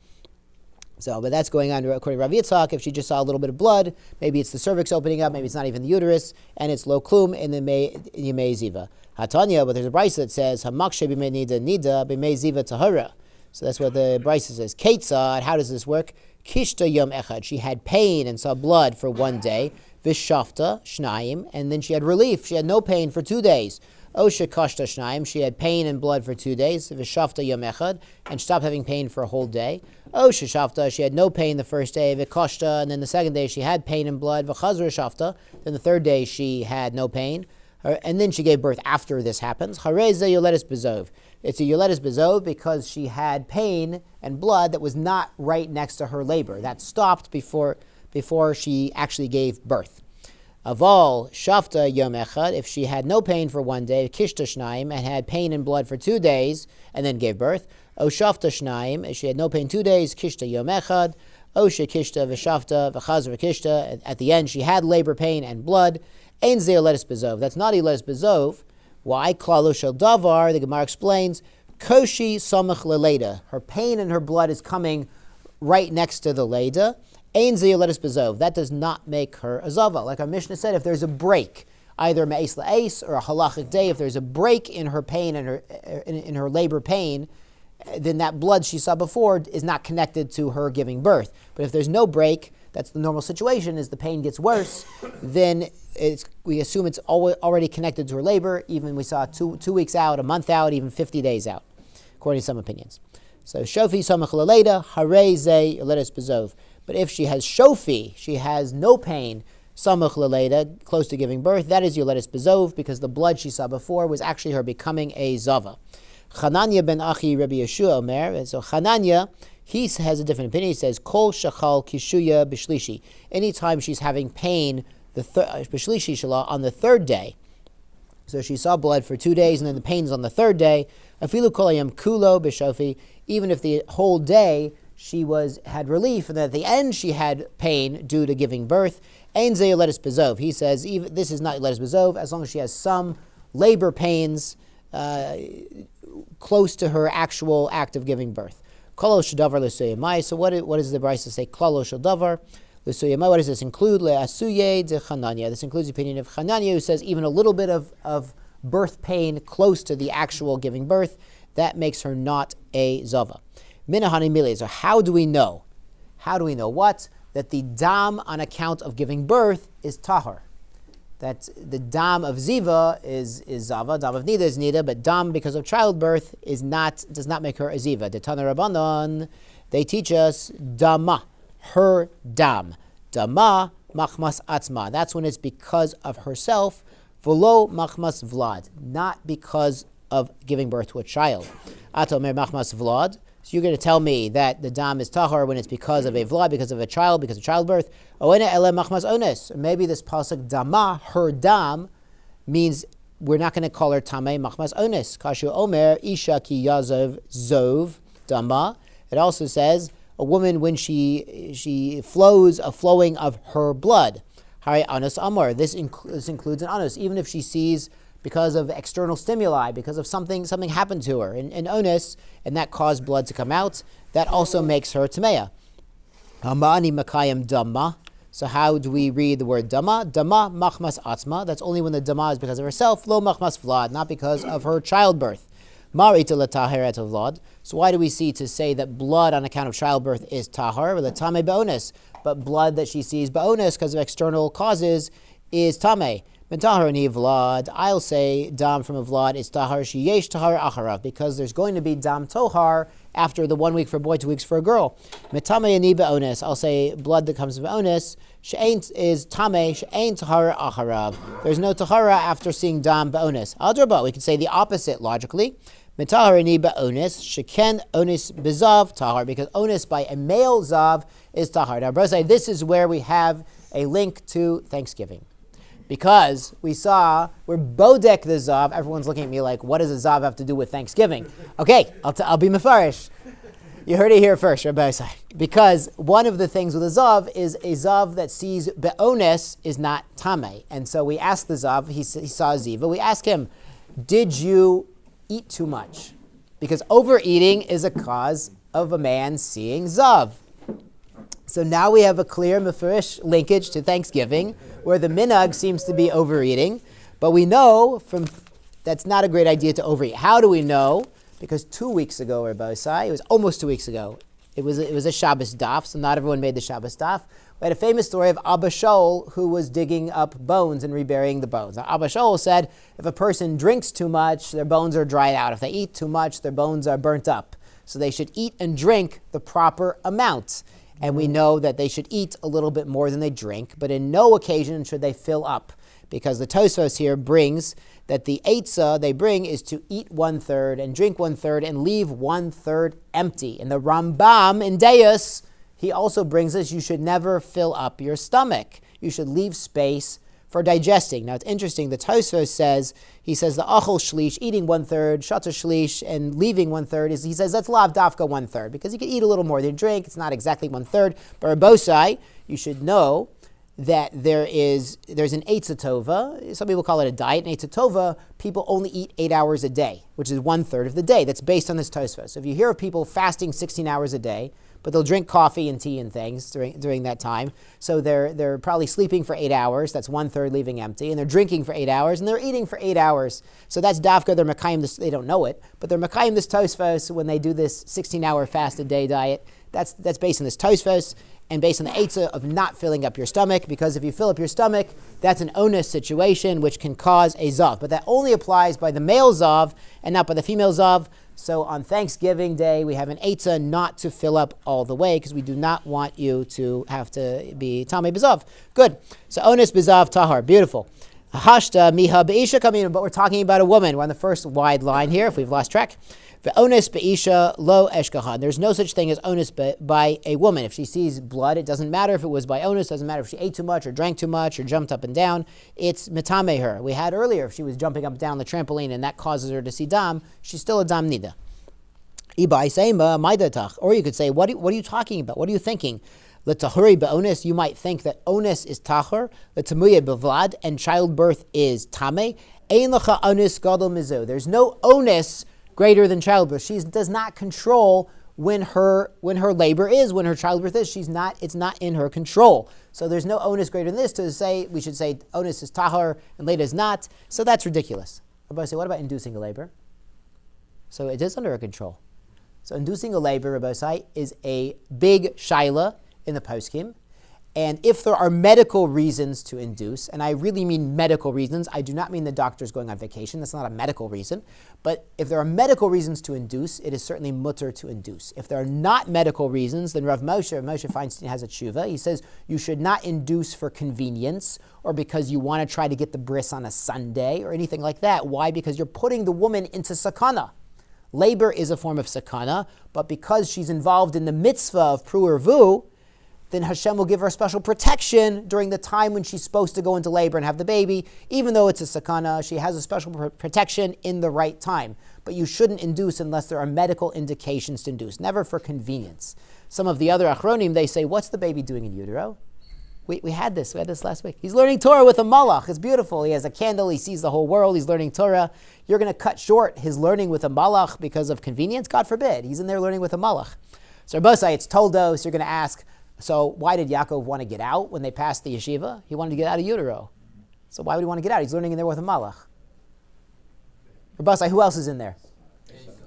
So, but that's going on according to Rav Yitzchak. If she just saw a little bit of blood, maybe it's the cervix opening up, maybe it's not even the uterus, and it's lo klum in the yemei ziva. Hatanya, but there's a brisa that says hamakshe b'mei niddah b'mei ziva tahara. So that's what the brisa says. Ketzad, how does this work? Kishta yom echad. She had pain and saw blood for 1 day. Vishafta shnayim, and then she had relief. She had no pain for 2 days. Osha kashta shnayim. She had pain and blood for 2 days. Vishafta yom echad, and stopped having pain for a whole day. Osha shafta. She had no pain the first day. Vikashta, and then the second day she had pain and blood. V'chazra shafta. Then the third day she had no pain, and then she gave birth after this happens. Hareze yoletis bezov. It's a yoletis bezov because she had pain and blood that was not right next to her labor. That stopped before she actually gave birth. Aval shafta yom echad, if she had no pain for 1 day, kishta shnaim, and had pain and blood for 2 days, and then gave birth. O shafta shnaim, if she had no pain 2 days, kishta yom echad. O shekishta v'shafta v'chaz v'kishta. At the end, she had labor pain and blood. Ein ze yoletis bezov. That's not yoletis bezov. Why? Klalo shel davar. The Gemara explains. Koshi samach leleda. Her pain and her blood is coming right next to the leda. Ein ze yoletis bezov. That does not make her a zava. Like our Mishnah said, if there's a break, either me'es la'es or a halachic day, if there's a break in her pain and in her labor pain, then that blood she saw before is not connected to her giving birth. But if there's no break, that's the normal situation. As the pain gets worse, then we assume it's already connected to her labor. Even we saw two weeks out, a month out, even 50 days out, according to some opinions. So shofi samach leleda harei ze yoletis bezov. But if she has shofi, she has no pain, samach leleda, close to giving birth, that is yoletis bezov, because the blood she saw before was actually her becoming a zava. Chananya ben Achi Rabbi Yeshua Omer. And so Chananya, he has a different opinion. He says, Kol shachal kishuya b'shlishi. Anytime she's having pain, b'shlishi shalah, on the third day. So she saw blood for 2 days, and then the pain's on the third day. Afilu kol hayam kulo b'shofi. Even if the whole day she had relief, and then at the end she had pain due to giving birth. Ein ze yoletis bezov. He says, even this is not yoletis bezov, as long as she has some labor pains close to her actual act of giving birth. Klalo shadavar l'suyamai. So what does the Brisa say? Klalo shadavar l'suyamai. What does this include? Le'asuye de Chananya. This includes the opinion of Chananya, who says even a little bit of birth pain close to the actual giving birth, that makes her not a zava. Minahani mile. So how do we know? How do we know what? That the dam on account of giving birth is tahar. That the dam of ziva is zava, dam of niddah is niddah, but dam because of childbirth does not make her a ziva. The Tana Rabbanon, they teach us dama, her dam. Dama machmas atzma. That's when it's because of herself. V'lo machmas vlad, not because of giving birth to a child. Atomer machmas vlad. So you're going to tell me that the dam is tahar when it's because of a vlad, because of a child, because of childbirth. Maybe this pasuk dama, her dam, means we're not going to call her tamei machmas ones. Kashu omer isha ki yazov zov dama. It also says a woman when she flows a flowing of her blood. Hari anus amor. This includes an anus, even if she sees because of external stimuli, because of something happened to her, in onus, and that caused blood to come out, that also makes her tameya. Hamani makayim dama. So how do we read the word dama? Dama machmas atzma. That's only when the dama is because of herself. Lo machmas vlad, not because of her childbirth. Marita lataheret vlad. So why do we see to say that blood on account of childbirth is tahar, latame ba'onis, but blood that she sees ba'onis because of external causes is tameh? Mentahar ani vlad. I'll say dam from a vlad is tahar sheyesh tahar acharav, because there's going to be dam tohar after the 1 week for a boy, 2 weeks for a girl. Metame ani be'onis. I'll say blood that comes from onis. She'ain is tame she'ain tahar acharav. There's no tahara after seeing dam be'onis. Adraba. We could say the opposite logically. Metahar ani be'onis. Sheken onis bezav tahar, because onis by a male zav is tahar. Now, Brosai, this is where we have a link to Thanksgiving. Because we're bodek the zav. Everyone's looking at me like, what does a zav have to do with Thanksgiving? Okay, I'll be mefarish. You heard it here first, Rabbi. Because one of the things with a zav is a zav that sees be'ones is not tameh. And so we asked the zav, he saw ziva, we asked him, did you eat too much? Because overeating is a cause of a man seeing zav. So now we have a clear mefarish linkage to Thanksgiving, where the minhag seems to be overeating, but we know that's not a great idea to overeat. How do we know? Because 2 weeks ago, Rabbi Isai, it was almost 2 weeks ago, it was a Shabbos daf, so not everyone made the Shabbos daf. We had a famous story of Abba Shaul, who was digging up bones and reburying the bones. Now, Abba Shaul said, if a person drinks too much, their bones are dried out. If they eat too much, their bones are burnt up. So they should eat and drink the proper amount. And we know that they should eat a little bit more than they drink, but in no occasion should they fill up, because the Tosfos here brings that the eitzah they bring is to eat 1/3 and drink 1/3 and leave 1/3 empty. And the Rambam in Deus, he also brings us, you should never fill up your stomach. You should leave space for digesting. Now it's interesting, the Tosfos says, he says the achol shlish, eating 1/3, shatter shlish, and leaving 1/3, he says that's lav dafka 1/3, because you can eat a little more than you drink, it's not exactly 1/3. But Rabosai, you should know that there's an eitzah tova. Some people call it a diet. An eitzah tova, people only eat 8 hours a day, which is 1/3 of the day. That's based on this Tosfos. So if you hear of people fasting 16 hours a day, but they'll drink coffee and tea and things during that time. So they're probably sleeping for 8 hours. That's 1/3 leaving empty. And they're drinking for 8 hours, and they're eating for 8 hours. So that's dafka, they're Mekayim this, they don't know it, but they're Mekayim this Tosfos when they do this 16-hour fast a day diet. That's based on this Tosfos and based on the eitzah of not filling up your stomach, because if you fill up your stomach, that's an onus situation which can cause a zav. But that only applies by the male zav and not by the female zav. So on Thanksgiving Day, we have an eitzah not to fill up all the way, because we do not want you to have to be tamei b'zav. Good. So onus b'zav tahar. Beautiful. Hashta miha be'isha kamina, but we're talking about a woman. We're on the first wide line here, if we've lost track. Ve'ones be'isha lo eshkahan. There's no such thing as onus by a woman. If she sees blood, it doesn't matter if it was by onus, doesn't matter if she ate too much or drank too much or jumped up and down. It's metame her. We had earlier, if she was jumping up and down the trampoline and that causes her to see dam, she's still a dam niddah. Or you could say, what are you talking about? What are you thinking? L'tahuri be'ones, you might think that ones is tahur, l'tamuye bevlad, and childbirth is tame. Ein lecha ones gadol mizu. There's no onus greater than childbirth. She does not control when her labor is, when her childbirth is. It's not in her control. So there's no onus greater than this to say, we should say onus is tahur and leda is not. So that's ridiculous. Rabbi say, what about inducing a labor? So it is under her control. So inducing a labor, Rabbi say, is a big shaila in the poskim. And if there are medical reasons to induce, and I really mean medical reasons, I do not mean the doctor's going on vacation, that's not a medical reason, but if there are medical reasons to induce, it is certainly mutter to induce. If there are not medical reasons, then Rav Moshe Feinstein has a tshuva. He says you should not induce for convenience or because you want to try to get the bris on a Sunday or anything like that. Why? Because you're putting the woman into sakana. Labor is a form of sakana, but because she's involved in the mitzvah of pru'ervu, then Hashem will give her special protection during the time when she's supposed to go into labor and have the baby. Even though it's a sakana, she has a special protection in the right time. But you shouldn't induce unless there are medical indications to induce, never for convenience. Some of the other achronim, they say, what's the baby doing in utero? We had this last week. He's learning Torah with a malach. It's beautiful. He has a candle. He sees the whole world. He's learning Torah. You're going to cut short his learning with a malach because of convenience? God forbid. He's in there learning with a malach. So Rabosai, it's toldos. You're going to ask, so why did Yaakov want to get out when they passed the yeshiva? He wanted to get out of utero. So why would he want to get out? He's learning in there with a malach. Rabosai, who else is in there?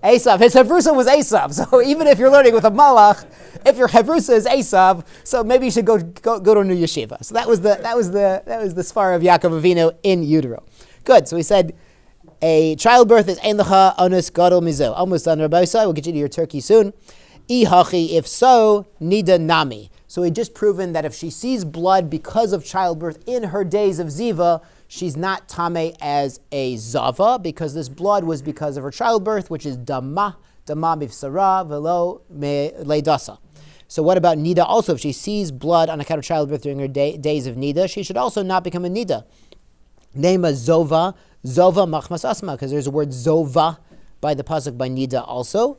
Esav. His Havrusa was Esav. So even if you're learning with a Malach, if your Havrusa is Esav, so maybe you should go to a new yeshiva. So that was the Sfar of Yaakov Avinu in utero. Good. So we said a childbirth is Ein Lecha Onus Gadol Mizo. Almost done, Rabbi. We'll get you to your turkey soon. Ihachi. If so, Niddah Nami. So we just proven that if she sees blood because of childbirth in her days of Ziva, she's not Tameh as a Zava, because this blood was because of her childbirth, which is Dama Mifsara Velo Leidasa. So what about Niddah? Also, if she sees blood on account of childbirth during her days of Niddah, she should also not become a Niddah. Nema Zova Machmas Asma, because there's a word Zova by the pasuk by Niddah also.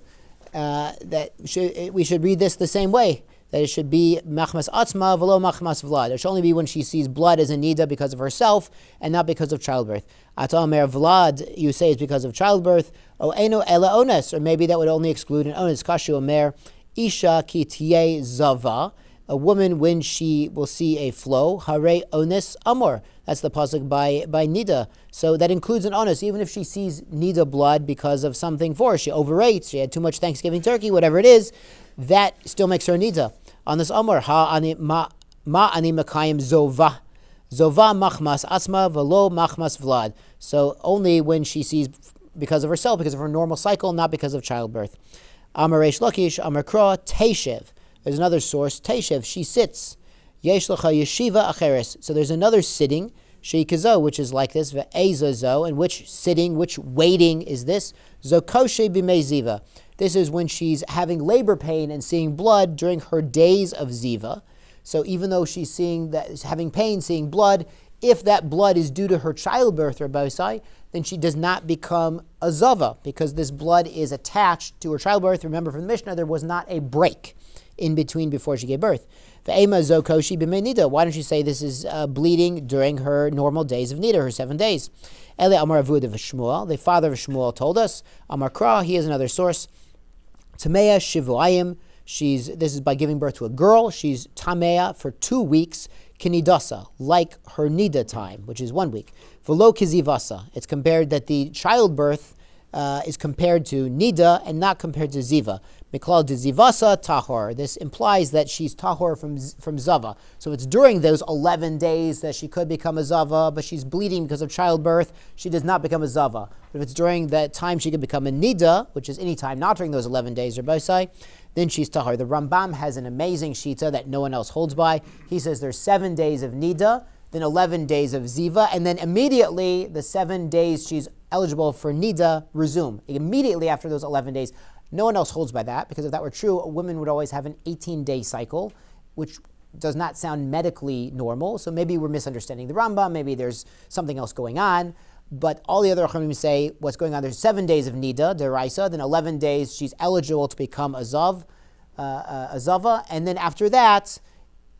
We should read this the same way. That it should be machmas atzma v'lo machmas vlad. It should only be when she sees blood as a niddah because of herself and not because of childbirth. Ata omer vlad, you say it's because of childbirth. O eno ela ones, or maybe that would only exclude an ones. Kashu omer isha ki tiye zava, a woman when she will see a flow. Hare ones amor. That's the pasuk by Niddah. So that includes an onus, even if she sees Niddah blood because of something for her. She overrates, she had too much Thanksgiving turkey, whatever it is, that still makes her Niddah. On this Amar, ani makayim zova. Zova machmas asma velo machmas vlad. So only when she sees because of herself, because of her normal cycle, not because of childbirth. Amar Reish Lakish, Amar Kra, Teishev. There's another source, Teishev, she sits. Yesh lecha yeshiva acheres. So there's another sitting, sheikazo, which is like this, ve'ezazo, and which sitting, which waiting is this? Zokoshe b'mei ziva. This is when she's having labor pain and seeing blood during her days of Ziva. So even though she's having pain, seeing blood, if that blood is due to her childbirth, Rabbi, then she does not become a Zava, because this blood is attached to her childbirth. Remember from the Mishnah, there was not a break in between before she gave birth. Why don't you say this is bleeding during her normal days of Niddah, her 7 days? Ele Amar Avud of Shmuel, the father of Shmuel, told us. Amar Kra, he is another source. Tameya Shivuayim, this is by giving birth to a girl. She's Tameya for 2 weeks, Kinidasa, like her Niddah time, which is 1 week. Velo Kizivasa, it's compared that the childbirth is compared to Niddah and not compared to Ziva. Miklal de Zivasa Tahor. This implies that she's Tahor from Zava. So it's during those 11 days that she could become a Zava, but she's bleeding because of childbirth. She does not become a Zava. But if it's during that time she could become a Niddah, which is any time not during those 11 days, Rabbi Sai, then she's Tahor. The Rambam has an amazing shita that no one else holds by. He says there's 7 days of Niddah, then 11 days of Ziva, and then immediately the 7 days she's eligible for Niddah resume. Immediately after those 11 days. No one else holds by that, because if that were true, a woman would always have an 18-day cycle, which does not sound medically normal. So maybe we're misunderstanding the Rambam, maybe there's something else going on. But all the other Chachamim say what's going on. There's 7 days of Niddah, deraisa, then 11 days she's eligible to become a Zava, and then after that,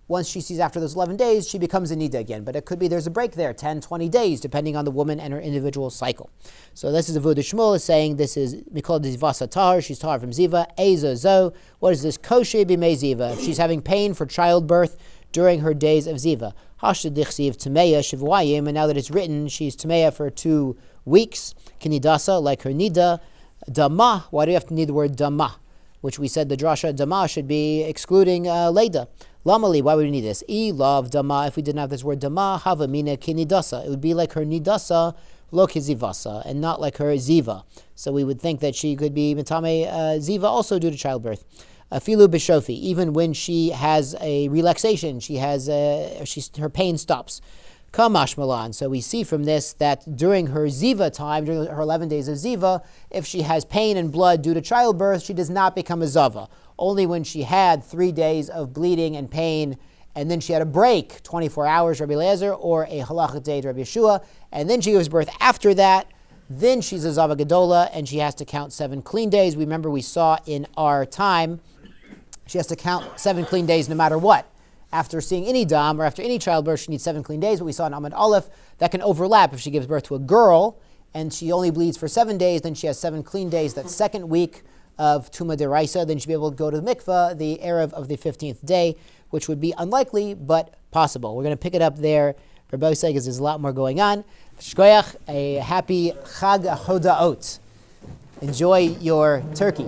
once she sees after those 11 days, she becomes a Niddah again. But it could be there's a break there, 10, 20 days, depending on the woman and her individual cycle. So this is Avud Shmuel is saying this is Mikol Dizvasa Tahar, she's Tahar from Ziva, Eza Zo. What is this? Koshe B'mei Ziva. If she's having pain for childbirth during her days of Ziva. Hashad Dichsiv Tameya Shivuayim, and now that it's written, she's Tameya for 2 weeks. Kinidasa, like her Niddah. Dama, why do you have to need the word Dama? Which we said the drasha Dama should be excluding Leda. Lamali, why would we need this? Love Dama, if we didn't have this word Dama, Hava Mina Kinidasa. It would be like her Nidasa, Lo Kizivasa, and not like her Ziva. So we would think that she could be Mitame Ziva also due to childbirth. Filu Bishofi, even when she has a relaxation, her pain stops. Kamash Malan. So we see from this that during her Ziva time, during her 11 days of Ziva, if she has pain and blood due to childbirth, she does not become a Zava. Only when she had 3 days of bleeding and pain, and then she had a break, 24 hours, Rabbi Eliezer, or a halachic day, Rabbi Yeshua, and then she gives birth after that, then she's a Zava Gedola, and she has to count 7 clean days. Remember, we saw in our time, she has to count 7 clean days no matter what. After seeing any dam or after any childbirth, she needs 7 clean days. But we saw in Amud Aleph that can overlap. If she gives birth to a girl and she only bleeds for 7 days, then she has 7 clean days. That second week of Tuma Deraisa, then she'll be able to go to the mikveh the erev of the 15th day, which would be unlikely but possible. We're going to pick it up there. Rabbi says there's a lot more going on. Shkoyach, a happy Chag HaHodaot. Enjoy your turkey.